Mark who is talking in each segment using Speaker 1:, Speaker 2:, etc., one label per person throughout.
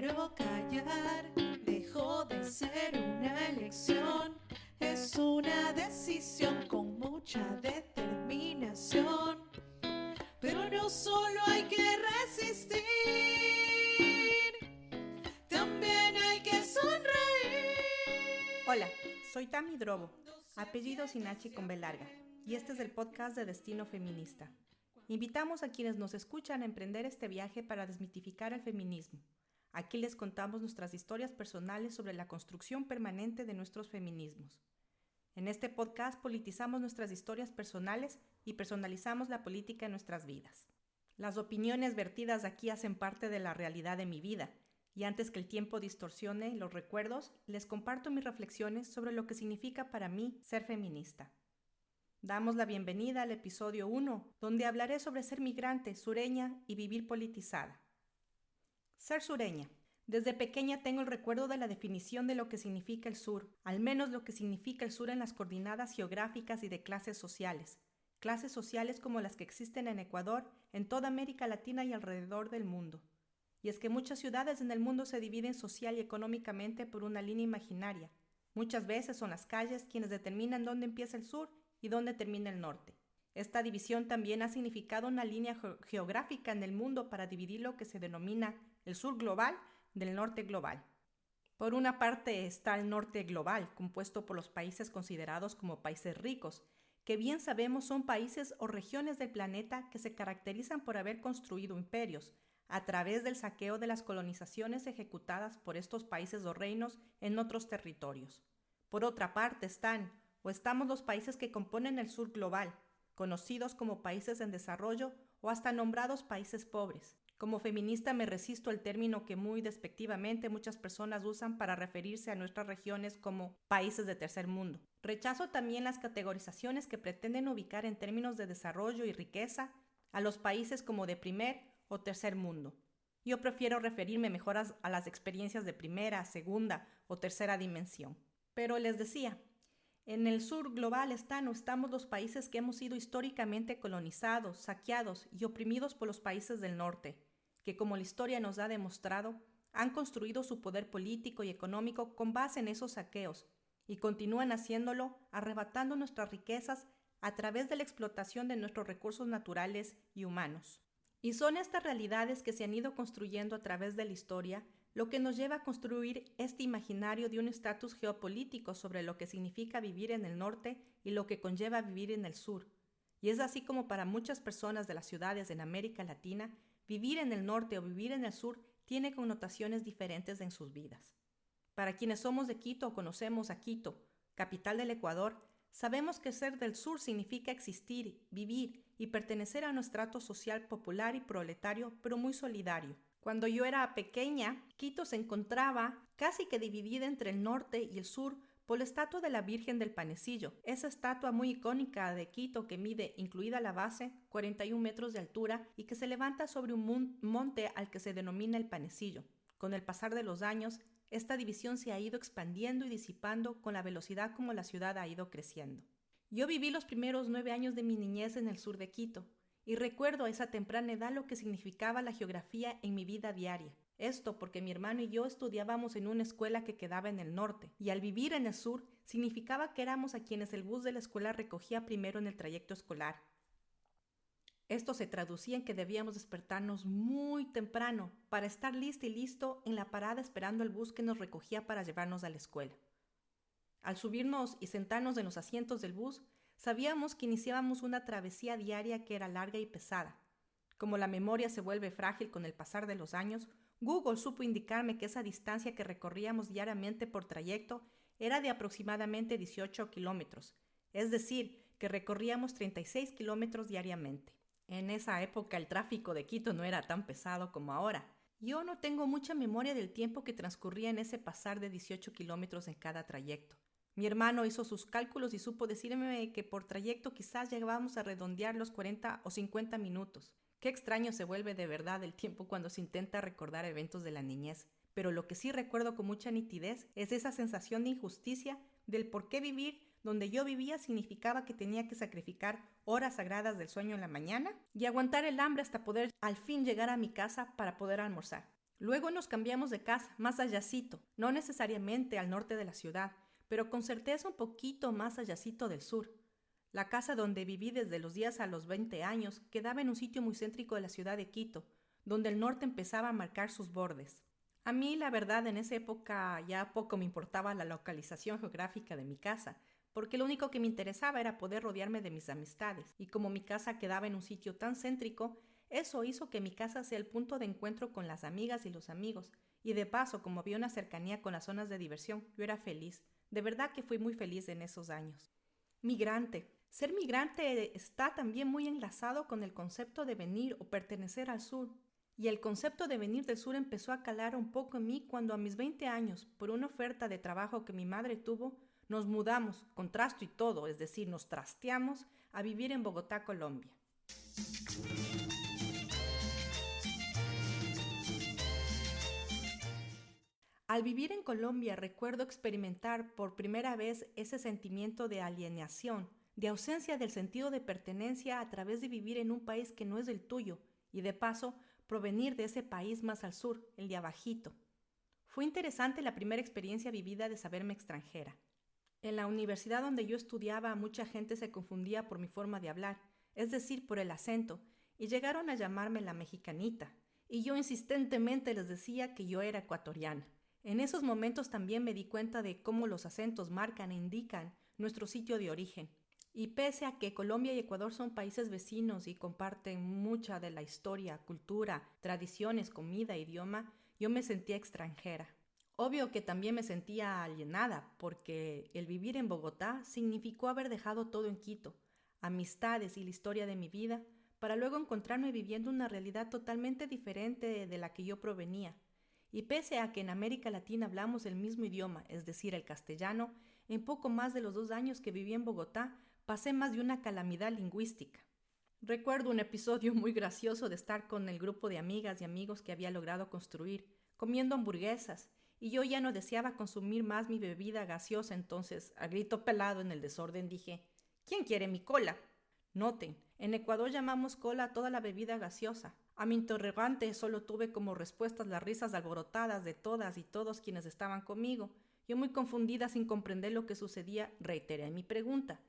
Speaker 1: quiero callar, dejó de ser una elección, es una decisión con mucha determinación, pero no solo hay que resistir, también hay que sonreír.
Speaker 2: Hola, soy Tami Drobo, apellido Sinachi con B larga, y este es el podcast de Destino Feminista. Invitamos a quienes nos escuchan a emprender este viaje para desmitificar el feminismo. Aquí les contamos nuestras historias personales sobre la construcción permanente de nuestros feminismos. En este podcast politizamos nuestras historias personales y personalizamos la política en nuestras vidas. Las opiniones vertidas aquí hacen parte de la realidad de mi vida, y antes que el tiempo distorsione los recuerdos, les comparto mis reflexiones sobre lo que significa para mí ser feminista. Damos la bienvenida al episodio 1, donde hablaré sobre ser migrante, sureña y vivir politizada. Ser sureña. Desde pequeña tengo el recuerdo de la definición de lo que significa el sur, al menos lo que significa el sur en las coordenadas geográficas y de clases sociales como las que existen en Ecuador, en toda América Latina y alrededor del mundo. Y es que muchas ciudades en el mundo se dividen social y económicamente por una línea imaginaria. Muchas veces son las calles quienes determinan dónde empieza el sur y dónde termina el norte. Esta división también ha significado una línea geográfica en el mundo para dividir lo que se denomina el sur global del norte global. Por una parte está el norte global, compuesto por los países considerados como países ricos, que bien sabemos son países o regiones del planeta que se caracterizan por haber construido imperios, a través del saqueo de las colonizaciones ejecutadas por estos países o reinos en otros territorios. Por otra parte estamos los países que componen el sur global, conocidos como países en desarrollo o hasta nombrados países pobres. Como feminista me resisto al término que muy despectivamente muchas personas usan para referirse a nuestras regiones como países de tercer mundo. Rechazo también las categorizaciones que pretenden ubicar en términos de desarrollo y riqueza a los países como de primer o tercer mundo. Yo prefiero referirme mejor a las experiencias de primera, segunda o tercera dimensión. Pero les decía, en el sur global estamos los países que hemos sido históricamente colonizados, saqueados y oprimidos por los países del norte, que como la historia nos ha demostrado, han construido su poder político y económico con base en esos saqueos y continúan haciéndolo arrebatando nuestras riquezas a través de la explotación de nuestros recursos naturales y humanos. Y son estas realidades que se han ido construyendo a través de la historia lo que nos lleva a construir este imaginario de un estatus geopolítico sobre lo que significa vivir en el norte y lo que conlleva vivir en el sur. Y es así como para muchas personas de las ciudades en América Latina, vivir en el norte o vivir en el sur tiene connotaciones diferentes en sus vidas. Para quienes somos de Quito o conocemos a Quito, capital del Ecuador, sabemos que ser del sur significa existir, vivir y pertenecer a un estrato social popular y proletario, pero muy solidario. Cuando yo era pequeña, Quito se encontraba casi que dividida entre el norte y el sur por la estatua de la Virgen del Panecillo, esa estatua muy icónica de Quito que mide, incluida la base, 41 metros de altura y que se levanta sobre un monte al que se denomina el Panecillo. Con el pasar de los años, esta división se ha ido expandiendo y disipando con la velocidad como la ciudad ha ido creciendo. Yo viví los primeros 9 años de mi niñez en el sur de Quito y recuerdo a esa temprana edad lo que significaba la geografía en mi vida diaria. Esto porque mi hermano y yo estudiábamos en una escuela que quedaba en el norte y al vivir en el sur significaba que éramos a quienes el bus de la escuela recogía primero en el trayecto escolar. Esto se traducía en que debíamos despertarnos muy temprano para estar lista y listo en la parada esperando el bus que nos recogía para llevarnos a la escuela. Al subirnos y sentarnos en los asientos del bus, sabíamos que iniciábamos una travesía diaria que era larga y pesada. Como la memoria se vuelve frágil con el pasar de los años, Google supo indicarme que esa distancia que recorríamos diariamente por trayecto era de aproximadamente 18 kilómetros, es decir, que recorríamos 36 kilómetros diariamente. En esa época el tráfico de Quito no era tan pesado como ahora. Yo no tengo mucha memoria del tiempo que transcurría en ese pasar de 18 kilómetros en cada trayecto. Mi hermano hizo sus cálculos y supo decirme que por trayecto quizás llegábamos a redondear los 40 o 50 minutos. Qué extraño se vuelve de verdad el tiempo cuando se intenta recordar eventos de la niñez. Pero lo que sí recuerdo con mucha nitidez es esa sensación de injusticia del por qué vivir donde yo vivía significaba que tenía que sacrificar horas sagradas del sueño en la mañana y aguantar el hambre hasta poder al fin llegar a mi casa para poder almorzar. Luego nos cambiamos de casa, más allácito, no necesariamente al norte de la ciudad, pero con certeza un poquito más allácito del sur. La casa donde viví desde los 10 a los 20 años quedaba en un sitio muy céntrico de la ciudad de Quito, donde el norte empezaba a marcar sus bordes. A mí, la verdad, en esa época ya poco me importaba la localización geográfica de mi casa, porque lo único que me interesaba era poder rodearme de mis amistades, y como mi casa quedaba en un sitio tan céntrico, eso hizo que mi casa sea el punto de encuentro con las amigas y los amigos, y de paso, como había una cercanía con las zonas de diversión, yo era feliz. De verdad que fui muy feliz en esos años. Migrante. Ser migrante está también muy enlazado con el concepto de venir o pertenecer al sur. Y el concepto de venir del sur empezó a calar un poco en mí cuando a mis 20 años, por una oferta de trabajo que mi madre tuvo, nos mudamos, con trasto y todo, es decir, nos trasteamos, a vivir en Bogotá, Colombia. Al vivir en Colombia recuerdo experimentar por primera vez ese sentimiento de alienación, de ausencia del sentido de pertenencia a través de vivir en un país que no es el tuyo y de paso provenir de ese país más al sur, el de abajito. Fue interesante la primera experiencia vivida de saberme extranjera. En la universidad donde yo estudiaba mucha gente se confundía por mi forma de hablar, es decir, por el acento, y llegaron a llamarme la mexicanita, y yo insistentemente les decía que yo era ecuatoriana. En esos momentos también me di cuenta de cómo los acentos marcan e indican nuestro sitio de origen. Y pese a que Colombia y Ecuador son países vecinos y comparten mucha de la historia, cultura, tradiciones, comida, idioma, yo me sentía extranjera. Obvio que también me sentía alienada, porque el vivir en Bogotá significó haber dejado todo en Quito, amistades y la historia de mi vida, para luego encontrarme viviendo una realidad totalmente diferente de la que yo provenía. Y pese a que en América Latina hablamos el mismo idioma, es decir, el castellano, en poco más de los 2 años que viví en Bogotá, pasé más de una calamidad lingüística. Recuerdo un episodio muy gracioso de estar con el grupo de amigas y amigos que había logrado construir, comiendo hamburguesas, y yo ya no deseaba consumir más mi bebida gaseosa, entonces, a grito pelado en el desorden dije, ¿quién quiere mi cola? Noten, en Ecuador llamamos cola a toda la bebida gaseosa. A mi interrogante solo tuve como respuestas las risas alborotadas de todas y todos quienes estaban conmigo. Yo muy confundida sin comprender lo que sucedía, reiteré mi pregunta.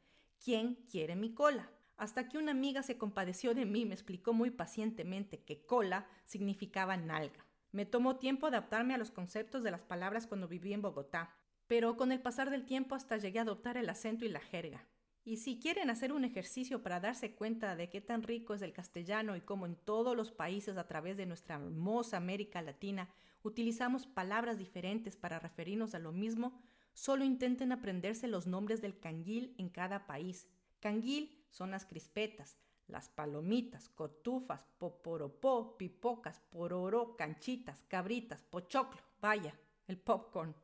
Speaker 2: ¿Quién quiere mi cola? Hasta que una amiga se compadeció de mí y me explicó muy pacientemente que cola significaba nalga. Me tomó tiempo adaptarme a los conceptos de las palabras cuando viví en Bogotá, pero con el pasar del tiempo hasta llegué a adoptar el acento y la jerga. Y si quieren hacer un ejercicio para darse cuenta de qué tan rico es el castellano y cómo en todos los países a través de nuestra hermosa América Latina utilizamos palabras diferentes para referirnos a lo mismo, solo intenten aprenderse los nombres del canguil en cada país. Canguil son las crispetas, las palomitas, cotufas, poporopó, pipocas, pororó, canchitas, cabritas, pochoclo, vaya, el popcorn.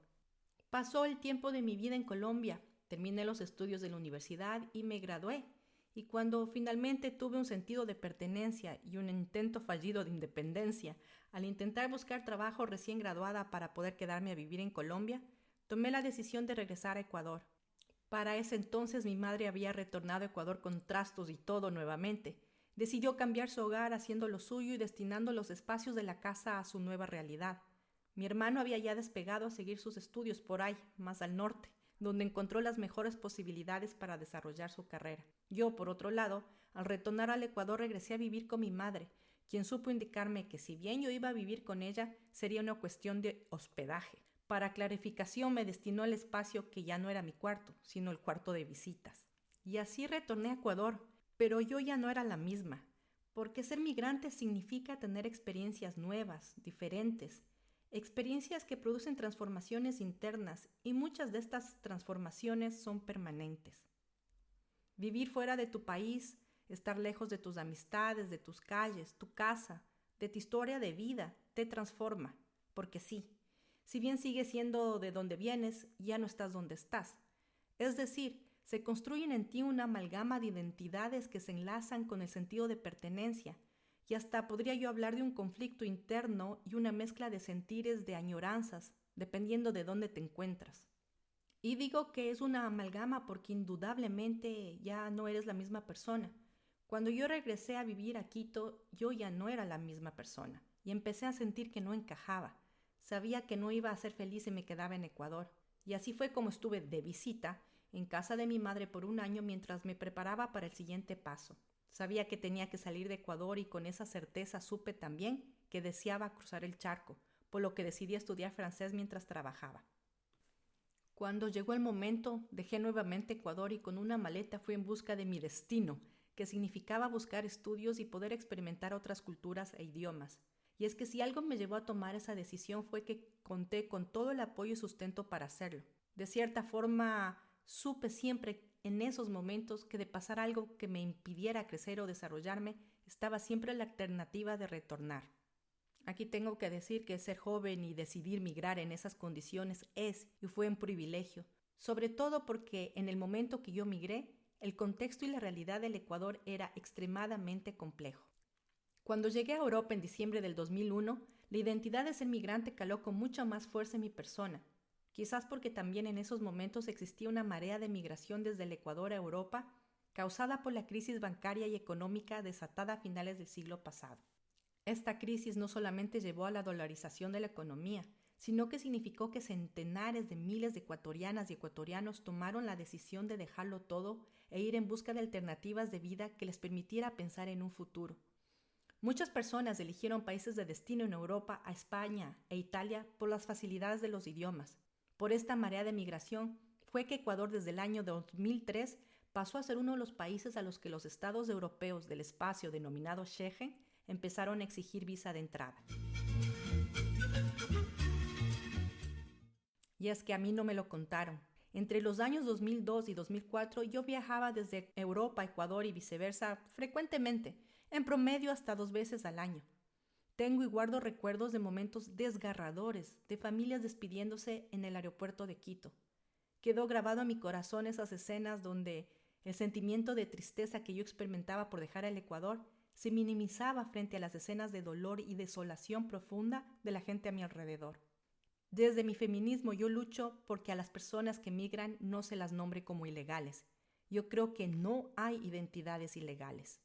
Speaker 2: Pasó el tiempo de mi vida en Colombia. Terminé los estudios de la universidad y me gradué. Y cuando finalmente tuve un sentido de pertenencia y un intento fallido de independencia, al intentar buscar trabajo recién graduada para poder quedarme a vivir en Colombia, tomé la decisión de regresar a Ecuador. Para ese entonces mi madre había retornado a Ecuador con trastos y todo nuevamente. Decidió cambiar su hogar haciendo lo suyo y destinando los espacios de la casa a su nueva realidad. Mi hermano había ya despegado a seguir sus estudios por ahí, más al norte, donde encontró las mejores posibilidades para desarrollar su carrera. Yo, por otro lado, al retornar al Ecuador regresé a vivir con mi madre, quien supo indicarme que si bien yo iba a vivir con ella, sería una cuestión de hospedaje. Para clarificación me destinó al espacio que ya no era mi cuarto, sino el cuarto de visitas. Y así retorné a Ecuador, pero yo ya no era la misma, porque ser migrante significa tener experiencias nuevas, diferentes, experiencias que producen transformaciones internas y muchas de estas transformaciones son permanentes. Vivir fuera de tu país, estar lejos de tus amistades, de tus calles, tu casa, de tu historia de vida, te transforma, porque sí, si bien sigues siendo de donde vienes, ya no estás donde estás. Es decir, se construyen en ti una amalgama de identidades que se enlazan con el sentido de pertenencia, y hasta podría yo hablar de un conflicto interno y una mezcla de sentires, de añoranzas, dependiendo de dónde te encuentras. Y digo que es una amalgama porque indudablemente ya no eres la misma persona. Cuando yo regresé a vivir a Quito, yo ya no era la misma persona. y empecé a sentir que no encajaba. Sabía que no iba a ser feliz si me quedaba en Ecuador. Y así fue como estuve de visita en casa de mi madre por un año mientras me preparaba para el siguiente paso. Sabía que tenía que salir de Ecuador y con esa certeza supe también que deseaba cruzar el charco, por lo que decidí estudiar francés mientras trabajaba. Cuando llegó el momento, dejé nuevamente Ecuador y con una maleta fui en busca de mi destino, que significaba buscar estudios y poder experimentar otras culturas e idiomas. Y es que si algo me llevó a tomar esa decisión fue que conté con todo el apoyo y sustento para hacerlo. De cierta forma, supe siempre en esos momentos que de pasar algo que me impidiera crecer o desarrollarme, estaba siempre la alternativa de retornar. Aquí tengo que decir que ser joven y decidir migrar en esas condiciones es y fue un privilegio, sobre todo porque en el momento que yo migré, el contexto y la realidad del Ecuador era extremadamente complejo. Cuando llegué a Europa en diciembre del 2001, la identidad de ser migrante caló con mucha más fuerza en mi persona, quizás porque también en esos momentos existía una marea de migración desde el Ecuador a Europa, causada por la crisis bancaria y económica desatada a finales del siglo pasado. Esta crisis no solamente llevó a la dolarización de la economía, sino que significó que centenares de miles de ecuatorianas y ecuatorianos tomaron la decisión de dejarlo todo e ir en busca de alternativas de vida que les permitiera pensar en un futuro. Muchas personas eligieron países de destino en Europa, a España e Italia por las facilidades de los idiomas. Por esta marea de migración fue que Ecuador desde el año 2003 pasó a ser uno de los países a los que los estados europeos del espacio denominado Schengen empezaron a exigir visa de entrada. Y es que a mí no me lo contaron. Entre los años 2002 y 2004 yo viajaba desde Europa a Ecuador y viceversa frecuentemente, en promedio hasta 2 veces al año. Tengo y guardo recuerdos de momentos desgarradores, de familias despidiéndose en el aeropuerto de Quito. Quedó grabado en mi corazón esas escenas donde el sentimiento de tristeza que yo experimentaba por dejar el Ecuador se minimizaba frente a las escenas de dolor y desolación profunda de la gente a mi alrededor. Desde mi feminismo yo lucho porque a las personas que migran no se las nombre como ilegales. Yo creo que no hay identidades ilegales.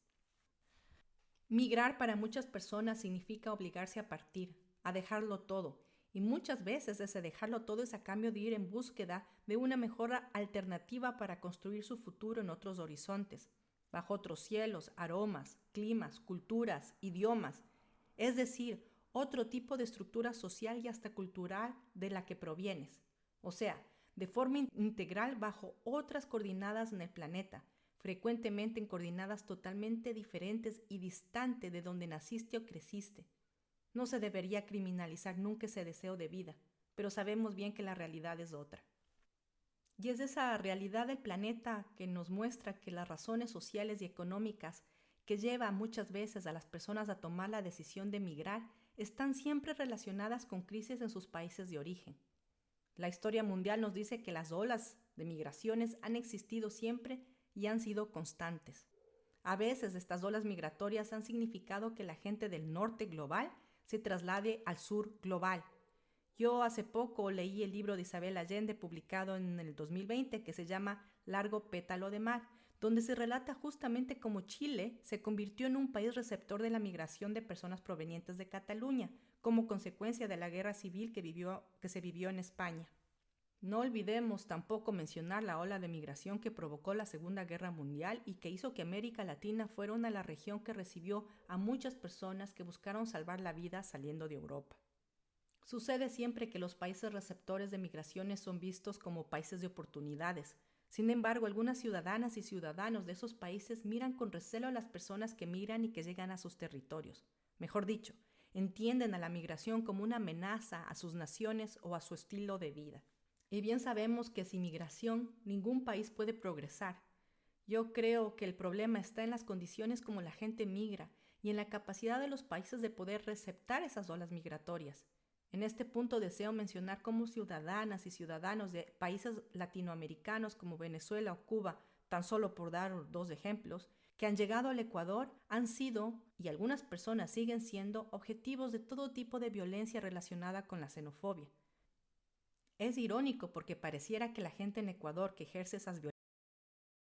Speaker 2: Migrar para muchas personas significa obligarse a partir, a dejarlo todo, y muchas veces ese dejarlo todo es a cambio de ir en búsqueda de una mejor alternativa para construir su futuro en otros horizontes, bajo otros cielos, aromas, climas, culturas, idiomas, es decir, otro tipo de estructura social y hasta cultural de la que provienes, o sea, de forma integral bajo otras coordenadas en el planeta, frecuentemente en coordenadas totalmente diferentes y distantes de donde naciste o creciste. No se debería criminalizar nunca ese deseo de vida, pero sabemos bien que la realidad es otra. Y es esa realidad del planeta que nos muestra que las razones sociales y económicas que lleva muchas veces a las personas a tomar la decisión de emigrar están siempre relacionadas con crisis en sus países de origen. La historia mundial nos dice que las olas de migraciones han existido siempre y han sido constantes. A veces estas olas migratorias han significado que la gente del norte global se traslade al sur global. Yo hace poco leí el libro de Isabel Allende publicado en el 2020 que se llama Largo pétalo de mar, donde se relata justamente cómo Chile se convirtió en un país receptor de la migración de personas provenientes de Cataluña, como consecuencia de la guerra civil que se vivió en España. No olvidemos tampoco mencionar la ola de migración que provocó la Segunda Guerra Mundial y que hizo que América Latina fuera una de la región que recibió a muchas personas que buscaron salvar la vida saliendo de Europa. Sucede siempre que los países receptores de migraciones son vistos como países de oportunidades. Sin embargo, algunas ciudadanas y ciudadanos de esos países miran con recelo a las personas que migran y que llegan a sus territorios. Mejor dicho, entienden a la migración como una amenaza a sus naciones o a su estilo de vida. Y bien sabemos que sin migración ningún país puede progresar. Yo creo que el problema está en las condiciones como la gente migra y en la capacidad de los países de poder receptar esas olas migratorias. En este punto deseo mencionar cómo ciudadanas y ciudadanos de países latinoamericanos como Venezuela o Cuba, tan solo por dar 2 ejemplos, que han llegado al Ecuador han sido, y algunas personas siguen siendo, objetivos de todo tipo de violencia relacionada con la xenofobia. Es irónico porque pareciera que la gente en Ecuador que ejerce esas violencias